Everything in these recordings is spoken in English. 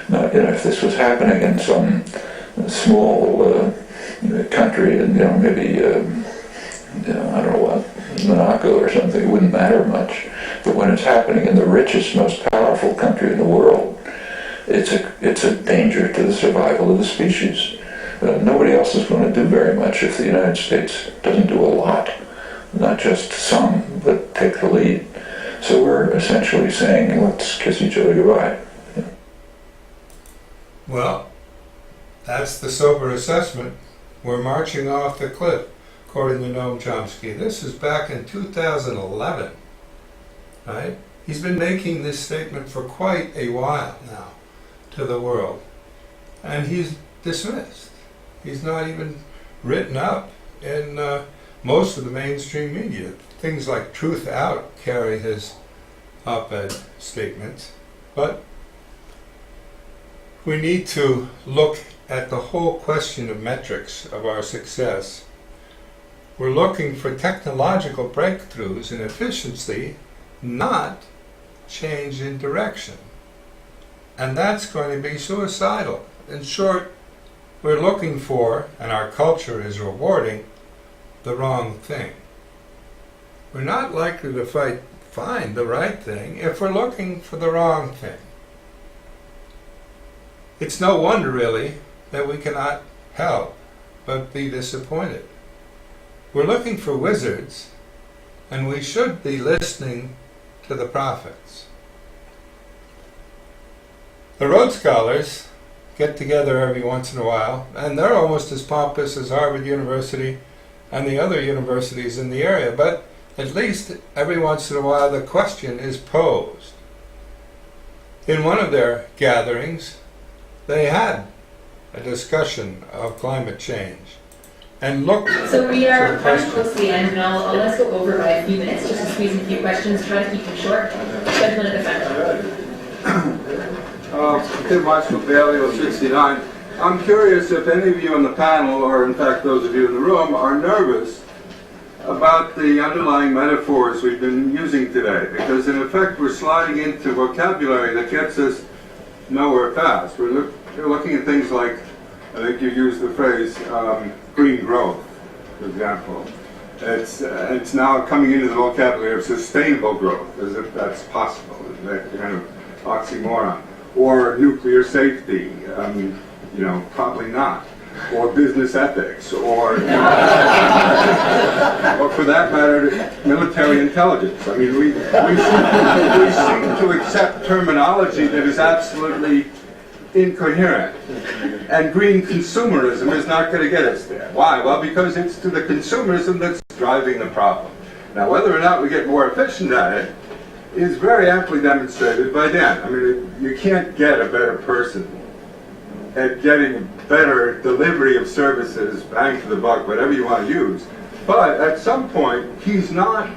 Now, if this was happening in some small country, and maybe I don't know what, Monaco or something, it wouldn't matter much. But when it's happening in the richest, most powerful country in the world, it's a danger to the survival of the species. Nobody else is going to do very much if the United States doesn't do a lot, not just some, but take the lead. So we're essentially saying, let's kiss each other goodbye. Well, that's the sober assessment. We're marching off the cliff, according to Noam Chomsky. This is back in 2011, right? He's been making this statement for quite a while now to the world, and he's dismissed. He's not even written up in most of the mainstream media. Things like Truth Out carry his op-ed statements, but we need to look at the whole question of metrics of our success. We're looking for technological breakthroughs in efficiency, not change in direction. And that's going to be suicidal. In short, we're looking for, and our culture is rewarding, the wrong thing. We're not likely to find the right thing if we're looking for the wrong thing. It's no wonder, really, that we cannot help but be disappointed. We're looking for wizards, and we should be listening to the prophets. The Rhodes Scholars get together every once in a while, and they're almost as pompous as Harvard University and the other universities in the area, but at least every once in a while the question is posed. In one of their gatherings, they had a discussion of climate change and looked. So we are running close to the end, and I'll let's go over by a few minutes just to squeeze in a few questions. Try to keep them short. Gentleman at the front. Tim Marshall, Bailey 69. I'm curious if any of you on the panel, or in fact those of you in the room, are nervous about the underlying metaphors we've been using today, because in effect we're sliding into vocabulary that gets us nowhere fast. We're looking at things like, I think you used the phrase green growth, for example. It's now coming into the vocabulary of sustainable growth, as if that's possible, that kind of oxymoron. Or nuclear safety, probably not. Or business ethics, or for that matter, military intelligence. I mean, we seem to accept terminology that is absolutely incoherent. And green consumerism is not going to get us there. Why? Well, because it's to the consumerism that's driving the problem. Now, whether or not we get more efficient at it is very amply demonstrated by Dan. I mean, you can't get a better person at getting better delivery of services, bang for the buck, whatever you want to use. But at some point, he's not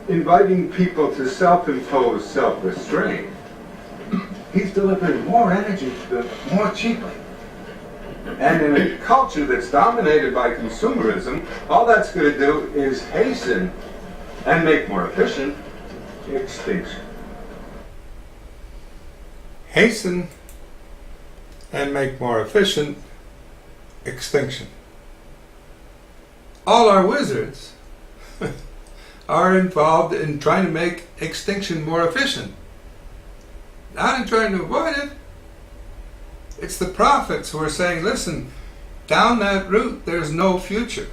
inviting people to self-impose self-restraint. He's delivering more energy to them more cheaply. And in a culture that's dominated by consumerism, all that's going to do is hasten and make more efficient extinction. Hasten and make more efficient extinction. All our wizards are involved in trying to make extinction more efficient, not in trying to avoid it. It's the prophets who are saying, listen, down that route there's no future.